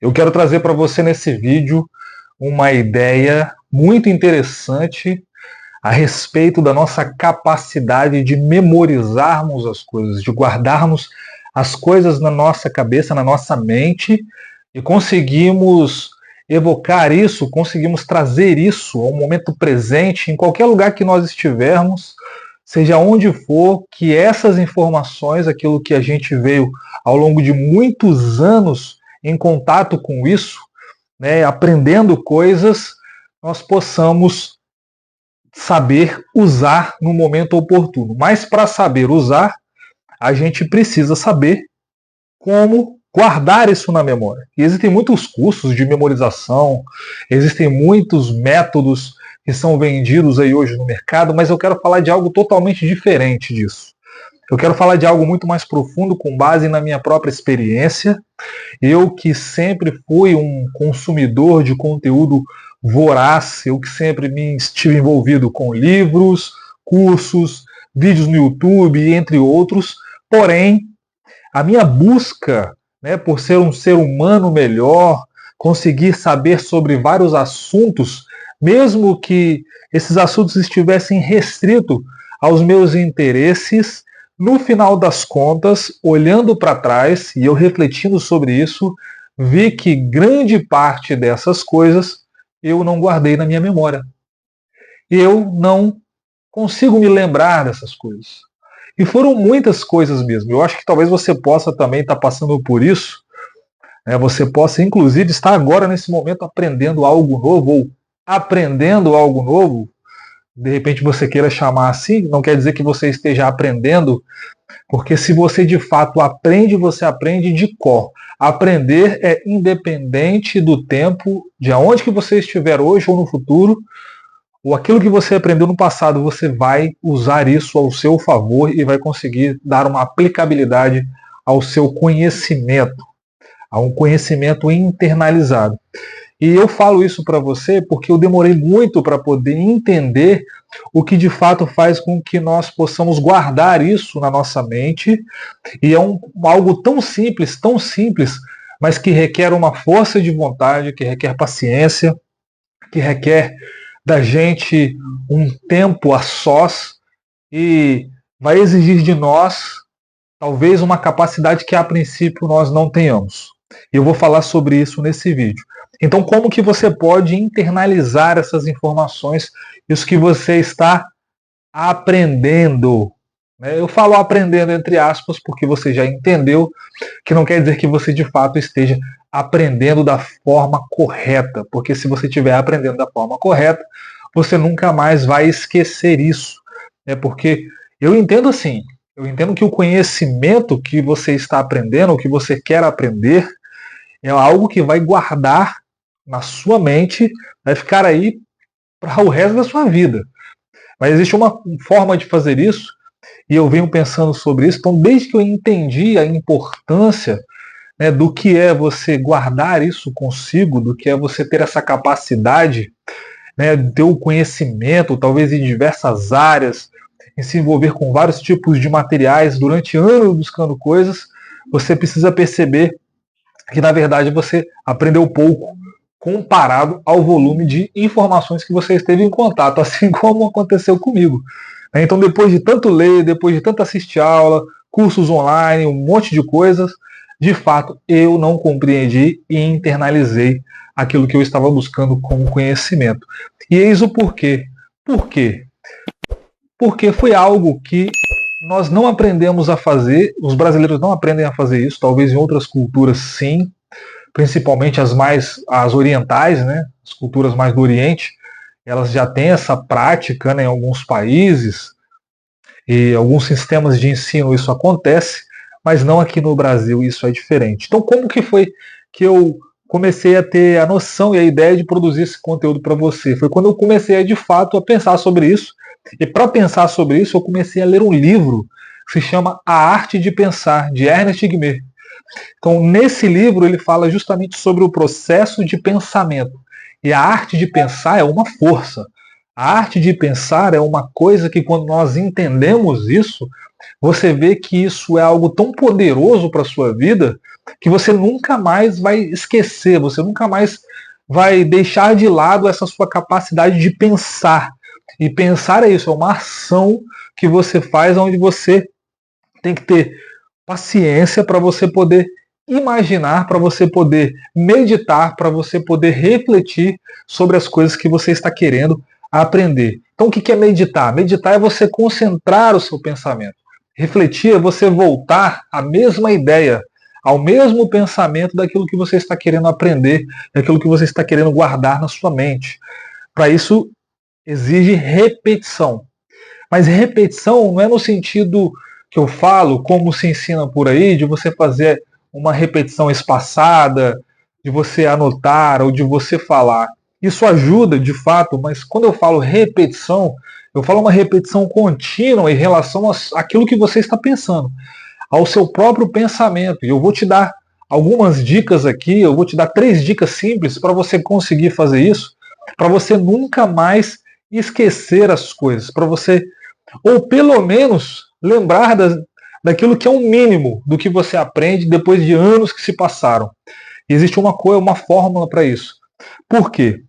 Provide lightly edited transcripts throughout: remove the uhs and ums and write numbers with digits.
Eu quero trazer para você nesse vídeo uma ideia muito interessante a respeito da nossa capacidade de memorizarmos as coisas, de guardarmos as coisas na nossa cabeça, na nossa mente, e conseguimos evocar isso, conseguimos trazer isso ao momento presente, em qualquer lugar que nós estivermos, seja onde for, que essas informações, aquilo que a gente veio ao longo de muitos anos em contato com isso, né, aprendendo coisas, nós possamos saber usar no momento oportuno. Mas para saber usar, a gente precisa saber como guardar isso na memória. E existem muitos cursos de memorização, existem muitos métodos que são vendidos aí hoje no mercado, mas eu quero falar de algo totalmente diferente disso. Eu quero falar de algo muito mais profundo, com base na minha própria experiência. Eu que sempre fui um consumidor de conteúdo voraz, eu que sempre me estive envolvido com livros, cursos, vídeos no YouTube, entre outros. Porém, a minha busca, né, por ser um ser humano melhor, conseguir saber sobre vários assuntos, mesmo que esses assuntos estivessem restritos aos meus interesses, no final das contas, olhando para trás e eu refletindo sobre isso, vi que grande parte dessas coisas eu não guardei na minha memória. Eu não consigo me lembrar dessas coisas. E foram muitas coisas mesmo. Eu acho que talvez você possa também estar passando por isso, né? Você possa, inclusive, estar agora nesse momento aprendendo algo novo ou aprendendo algo novo. De repente você queira chamar assim, não quer dizer que você esteja aprendendo, porque se você de fato aprende, você aprende de cor. Aprender é independente do tempo, de aonde que você estiver hoje ou no futuro, ou aquilo que você aprendeu no passado, você vai usar isso ao seu favor e vai conseguir dar uma aplicabilidade ao seu conhecimento, a um conhecimento internalizado. E eu falo isso para você porque eu demorei muito para poder entender o que de fato faz com que nós possamos guardar isso na nossa mente. E é algo tão simples, mas que requer uma força de vontade, que requer paciência, que requer da gente um tempo a sós e vai exigir de nós talvez uma capacidade que a princípio nós não tenhamos. E eu vou falar sobre isso nesse vídeo. Então, como que você pode internalizar essas informações, isso que você está aprendendo? Eu falo aprendendo entre aspas, porque você já entendeu que não quer dizer que você de fato esteja aprendendo da forma correta, porque se você estiver aprendendo da forma correta, você nunca mais vai esquecer isso. Porque eu entendo assim, eu entendo que o conhecimento que você está aprendendo, o que você quer aprender, é algo que vai guardar na sua mente, vai ficar aí para o resto da sua vida. Mas existe uma forma de fazer isso, e eu venho pensando sobre isso. Então, desde que eu entendi a importância, né, do que é você guardar isso consigo, do que é você ter essa capacidade, né, de ter o conhecimento, talvez em diversas áreas, em se envolver com vários tipos de materiais durante anos buscando coisas, você precisa perceber que, na verdade, você aprendeu pouco comparado ao volume de informações que você esteve em contato, assim como aconteceu comigo. Então, depois de tanto ler, depois de tanto assistir aula, cursos online, um monte de coisas, de fato, eu não compreendi e internalizei aquilo que eu estava buscando como conhecimento. E eis o porquê. Por quê? Porque foi algo que nós não aprendemos a fazer, os brasileiros não aprendem a fazer isso, talvez em outras culturas sim, principalmente as orientais, né, as culturas mais do Oriente, elas já têm essa prática, né, em alguns países, e alguns sistemas de ensino isso acontece, mas não aqui no Brasil, isso é diferente. Então, como que foi que eu comecei a ter a noção e a ideia de produzir esse conteúdo para você? Foi quando eu comecei, de fato, a pensar sobre isso, e para pensar sobre isso, eu comecei a ler um livro que se chama A Arte de Pensar, de Ernest Guimê. Então, nesse livro, ele fala justamente sobre o processo de pensamento. E a arte de pensar é uma força. A arte de pensar é uma coisa que, quando nós entendemos isso, você vê que isso é algo tão poderoso para a sua vida, que você nunca mais vai esquecer, você nunca mais vai deixar de lado essa sua capacidade de pensar. E pensar é isso, é uma ação que você faz onde você tem que ter paciência para você poder imaginar, para você poder meditar, para você poder refletir sobre as coisas que você está querendo aprender. Então, o que é meditar? Meditar é você concentrar o seu pensamento. Refletir é você voltar à mesma ideia, ao mesmo pensamento daquilo que você está querendo aprender, daquilo que você está querendo guardar na sua mente. Para isso, exige repetição. Mas repetição não é no sentido que eu falo, como se ensina por aí, de você fazer uma repetição espaçada, de você anotar ou de você falar. Isso ajuda, de fato, mas quando eu falo repetição, eu falo uma repetição contínua em relação àquilo que você está pensando, ao seu próprio pensamento. E eu vou te dar algumas dicas aqui, eu vou te dar 3 dicas simples para você conseguir fazer isso, para você nunca mais esquecer as coisas, para você, ou pelo menos, lembrar daquilo que é o mínimo do que você aprende depois de anos que se passaram. Existe uma fórmula para isso. Por quê?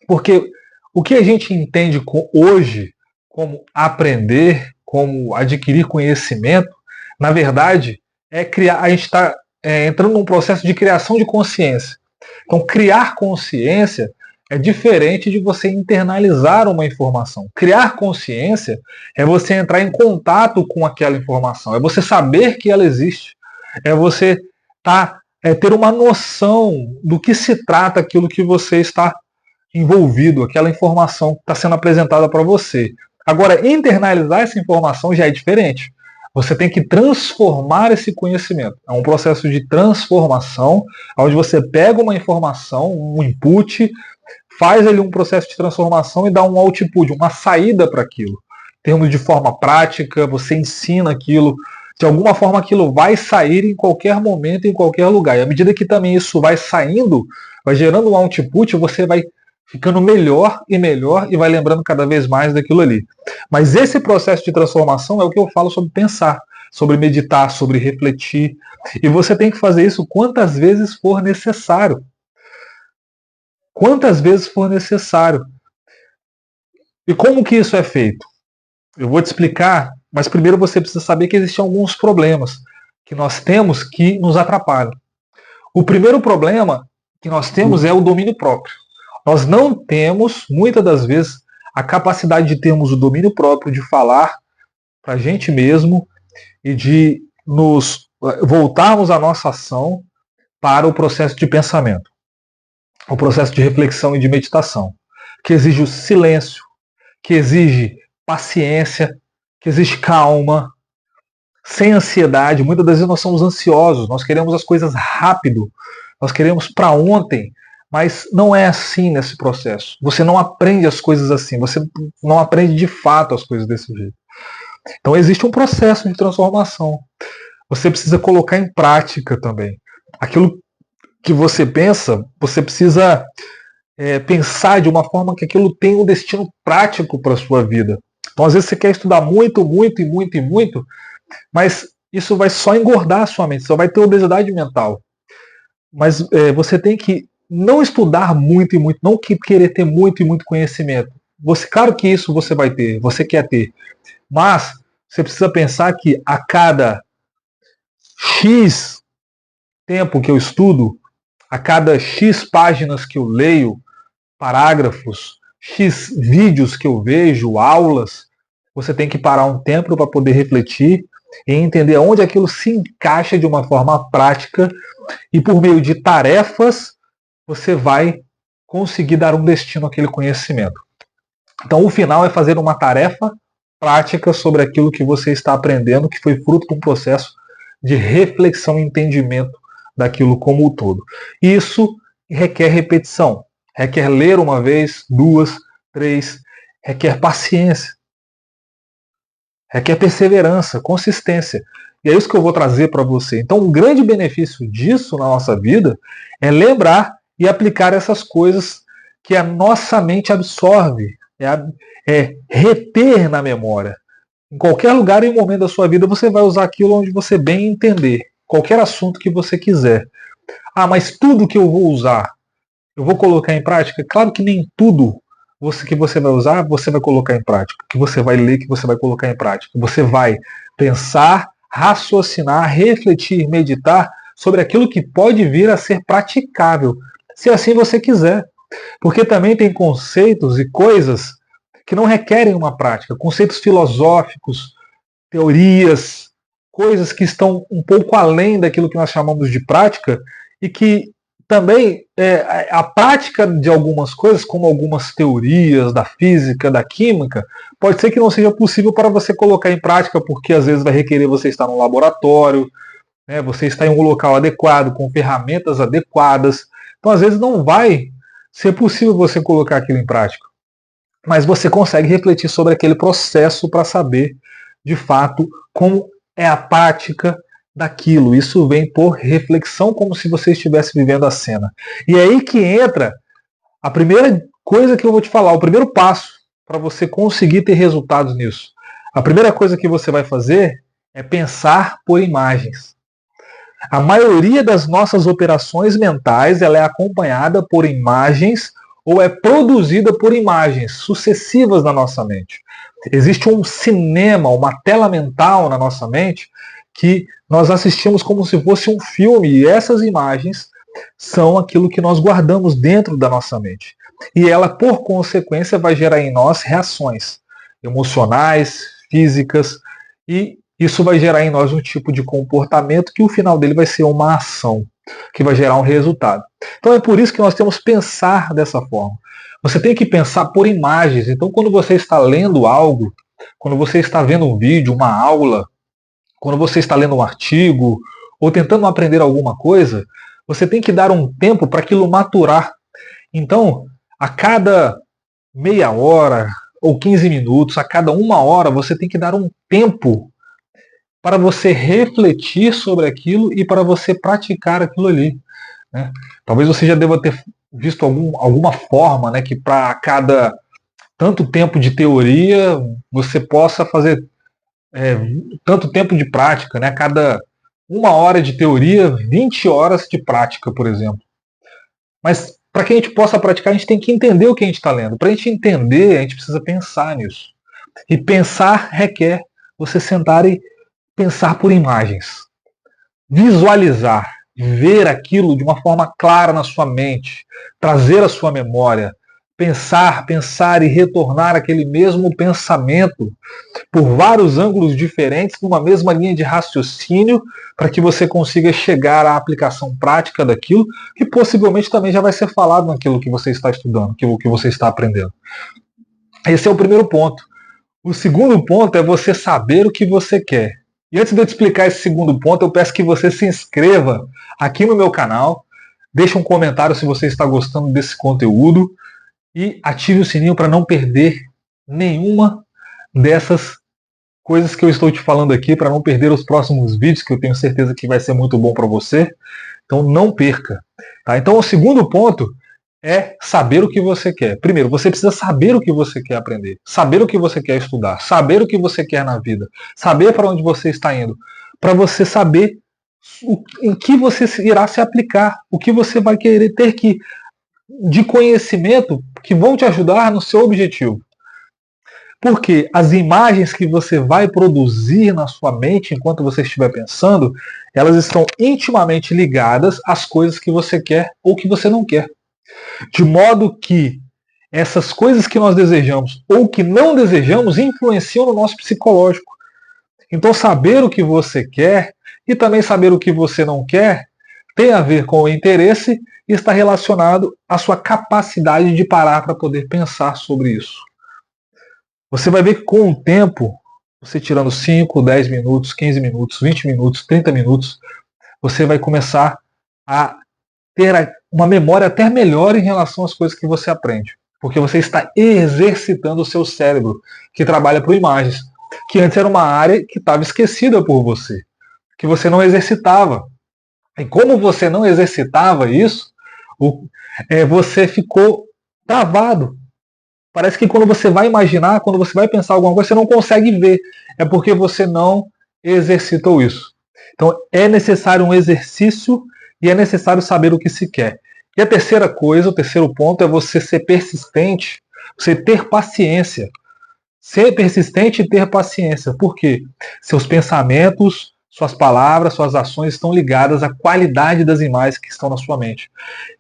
Porque o que a gente entende hoje como aprender, como adquirir conhecimento, na verdade, é criar. A gente está entrando num processo de criação de consciência. Então, criar consciência é diferente de você internalizar uma informação. Criar consciência é você entrar em contato com aquela informação, é você saber que ela existe, é você ter uma noção do que se trata aquilo que você está envolvido, aquela informação que está sendo apresentada para você. Agora, internalizar essa informação já é diferente. Você tem que transformar esse conhecimento. É um processo de transformação, onde você pega uma informação, um input, faz ali um processo de transformação e dá um output, uma saída para aquilo. Em termos de forma prática, você ensina aquilo. De alguma forma aquilo vai sair em qualquer momento, em qualquer lugar. E à medida que também isso vai saindo, vai gerando um output, você vai ficando melhor e vai lembrando cada vez mais daquilo ali. Mas esse processo de transformação é o que eu falo sobre pensar, sobre meditar, sobre refletir. E você tem que fazer isso quantas vezes for necessário. Quantas vezes for necessário. E como que isso é feito? Eu vou te explicar, mas primeiro você precisa saber que existem alguns problemas que nós temos que nos atrapalham. O primeiro problema que nós temos é o domínio próprio. Nós não temos, muitas das vezes, a capacidade de termos o domínio próprio, de falar para a gente mesmo e de nos voltarmos a nossa ação para o processo de pensamento, o processo de reflexão e de meditação, que exige o silêncio, que exige paciência, que exige calma, sem ansiedade. Muitas das vezes nós somos ansiosos, nós queremos as coisas rápido, nós queremos para ontem, mas não é assim nesse processo. Você não aprende as coisas assim, você não aprende de fato as coisas desse jeito. Então existe um processo de transformação. Você precisa colocar em prática também. Aquilo que você pensa, você precisa pensar de uma forma que aquilo tenha um destino prático para a sua vida. Então às vezes você quer estudar muito, mas isso vai só engordar a sua mente, só vai ter obesidade mental. Mas você tem que não estudar muito, não querer ter muito conhecimento. Claro que isso você vai ter, você quer ter. Mas você precisa pensar que a cada X tempo que eu estudo, a cada X páginas que eu leio, parágrafos, X vídeos que eu vejo, aulas, você tem que parar um tempo para poder refletir e entender onde aquilo se encaixa de uma forma prática, e por meio de tarefas você vai conseguir dar um destino àquele conhecimento. Então o final é fazer uma tarefa prática sobre aquilo que você está aprendendo, que foi fruto de um processo de reflexão e entendimento daquilo como um todo. Isso requer repetição, requer ler uma vez, 2, 3, requer paciência, requer perseverança, consistência. E é isso que eu vou trazer para você. Então, um grande benefício disso na nossa vida é lembrar e aplicar essas coisas que a nossa mente absorve, é reter na memória. Em qualquer lugar e momento da sua vida você vai usar aquilo onde você bem entender, qualquer assunto que você quiser. Ah, mas tudo que eu vou usar, eu vou colocar em prática? Claro que nem tudo que você vai usar, você vai colocar em prática. Que você vai ler, que você vai colocar em prática. Você vai pensar, raciocinar, refletir, meditar sobre aquilo que pode vir a ser praticável, se assim você quiser. Porque também tem conceitos e coisas que não requerem uma prática, conceitos filosóficos, teorias, coisas que estão um pouco além daquilo que nós chamamos de prática e que também a prática de algumas coisas, como algumas teorias da física, da química, pode ser que não seja possível para você colocar em prática, porque às vezes vai requerer você estar num laboratório, né, você estar em um local adequado, com ferramentas adequadas. Então, às vezes, não vai ser possível você colocar aquilo em prática. Mas você consegue refletir sobre aquele processo para saber, de fato, como é a prática daquilo. Isso vem por reflexão, como se você estivesse vivendo a cena. E é aí que entra a primeira coisa que eu vou te falar, o primeiro passo para você conseguir ter resultados nisso. A primeira coisa que você vai fazer é pensar por imagens. A maioria das nossas operações mentais ela é acompanhada por imagens ou é produzida por imagens sucessivas na nossa mente. Existe um cinema, uma tela mental na nossa mente que nós assistimos como se fosse um filme e essas imagens são aquilo que nós guardamos dentro da nossa mente. E ela, por consequência, vai gerar em nós reações emocionais, físicas e isso vai gerar em nós um tipo de comportamento que o final dele vai ser uma ação, que vai gerar um resultado. Então é por isso que nós temos que pensar dessa forma. Você tem que pensar por imagens. Então quando você está lendo algo, quando você está vendo um vídeo, uma aula, quando você está lendo um artigo, ou tentando aprender alguma coisa, você tem que dar um tempo para aquilo maturar. Então, a cada meia hora ou 15 minutos, a cada uma hora, você tem que dar um tempo para você refletir sobre aquilo e para você praticar aquilo ali. Né? Talvez você já deva ter visto alguma forma, né, que para cada tanto tempo de teoria você possa fazer tanto tempo de prática, né? Cada uma hora de teoria, 20 horas de prática, por exemplo. Mas para que a gente possa praticar, a gente tem que entender o que a gente está lendo. Para a gente entender, a gente precisa pensar nisso. E pensar requer você sentar e pensar por imagens. Visualizar, ver aquilo de uma forma clara na sua mente, trazer à sua memória, pensar e retornar aquele mesmo pensamento por vários ângulos diferentes, numa mesma linha de raciocínio, para que você consiga chegar à aplicação prática daquilo, que possivelmente também já vai ser falado naquilo que você está estudando, aquilo que você está aprendendo. Esse é o primeiro ponto. O segundo ponto é você saber o que você quer. E antes de eu te explicar esse segundo ponto, eu peço que você se inscreva aqui no meu canal, deixe um comentário se você está gostando desse conteúdo e ative o sininho para não perder nenhuma dessas coisas que eu estou te falando aqui, para não perder os próximos vídeos, que eu tenho certeza que vai ser muito bom para você. Então não perca. Tá? Então o segundo ponto é saber o que você quer. Primeiro, você precisa saber o que você quer aprender, saber o que você quer estudar, saber o que você quer na vida, saber para onde você está indo, para você saber em que você irá se aplicar, o que você vai querer ter de conhecimento que vão te ajudar no seu objetivo. Porque as imagens que você vai produzir na sua mente enquanto você estiver pensando, elas estão intimamente ligadas às coisas que você quer ou que você não quer. De modo que essas coisas que nós desejamos ou que não desejamos influenciam no nosso psicológico. Então saber o que você quer e também saber o que você não quer tem a ver com o interesse e está relacionado à sua capacidade de parar para poder pensar sobre isso. Você vai ver que com o tempo, você tirando 5, 10 minutos, 15 minutos, 20 minutos, 30 minutos, você vai começar a ter uma memória até melhor em relação às coisas que você aprende. Porque você está exercitando o seu cérebro, que trabalha por imagens, que antes era uma área que estava esquecida por você, que você não exercitava. E como você não exercitava isso, você ficou travado. Parece que quando você vai imaginar, quando você vai pensar alguma coisa, você não consegue ver. É porque você não exercitou isso. Então é necessário um exercício e é necessário saber o que se quer. E a terceira coisa, o terceiro ponto é você ser persistente, você ter paciência. Ser persistente e ter paciência. Por quê? Seus pensamentos, suas palavras, suas ações estão ligadas à qualidade das imagens que estão na sua mente.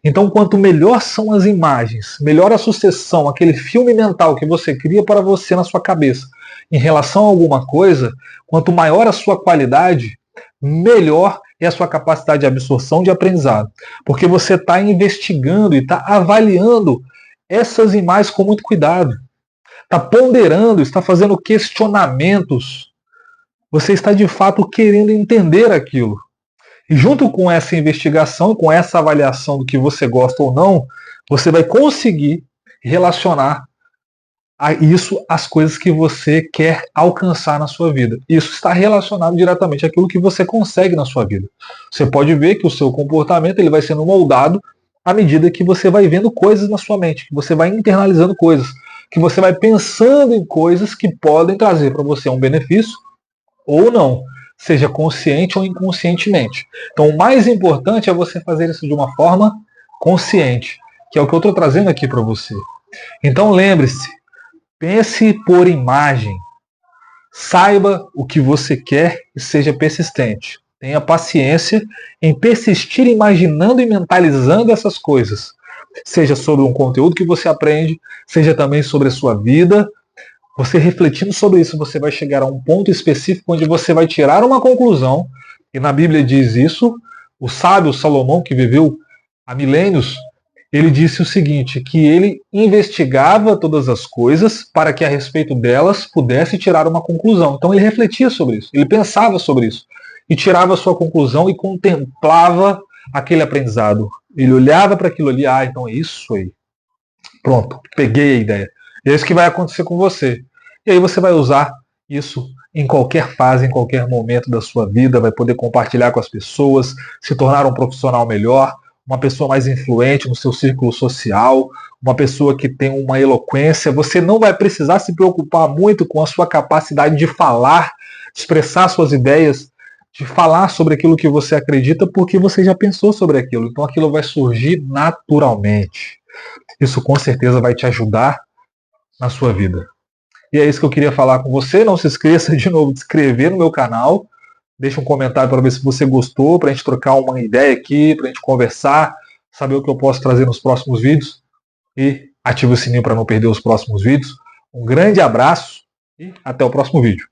Então, quanto melhor são as imagens, melhor a sucessão, aquele filme mental que você cria para você na sua cabeça em relação a alguma coisa, quanto maior a sua qualidade, melhor é a sua capacidade de absorção de aprendizado. Porque você está investigando e está avaliando essas imagens com muito cuidado. Está ponderando, está fazendo questionamentos. Você está de fato querendo entender aquilo. E junto com essa investigação, com essa avaliação do que você gosta ou não, você vai conseguir relacionar a isso às coisas que você quer alcançar na sua vida. Isso está relacionado diretamente àquilo que você consegue na sua vida. Você pode ver que o seu comportamento ele vai sendo moldado à medida que você vai vendo coisas na sua mente, que você vai internalizando coisas, que você vai pensando em coisas que podem trazer para você um benefício ou não, seja consciente ou inconscientemente. Então o mais importante é você fazer isso de uma forma consciente, que é o que eu estou trazendo aqui para você. Então lembre-se, pense por imagem. Saiba o que você quer e seja persistente. Tenha paciência em persistir imaginando e mentalizando essas coisas. Seja sobre um conteúdo que você aprende, seja também sobre a sua vida. Você refletindo sobre isso, você vai chegar a um ponto específico onde você vai tirar uma conclusão. E na Bíblia diz isso. O sábio Salomão, que viveu há milênios, ele disse o seguinte, que ele investigava todas as coisas para que a respeito delas pudesse tirar uma conclusão. Então ele refletia sobre isso, ele pensava sobre isso e tirava a sua conclusão e contemplava aquele aprendizado. Ele olhava para aquilo ali, então é isso aí. Pronto, peguei a ideia. E é isso que vai acontecer com você. E aí você vai usar isso em qualquer fase, em qualquer momento da sua vida, vai poder compartilhar com as pessoas, se tornar um profissional melhor, uma pessoa mais influente no seu círculo social, uma pessoa que tem uma eloquência. Você não vai precisar se preocupar muito com a sua capacidade de falar, de expressar suas ideias, de falar sobre aquilo que você acredita, porque você já pensou sobre aquilo. Então aquilo vai surgir naturalmente. Isso com certeza vai te ajudar na sua vida. E é isso que eu queria falar com você. Não se esqueça de novo de se inscrever no meu canal. Deixa um comentário para ver se você gostou, para a gente trocar uma ideia aqui, para a gente conversar, saber o que eu posso trazer nos próximos vídeos. E ative o sininho para não perder os próximos vídeos. Um grande abraço e até o próximo vídeo.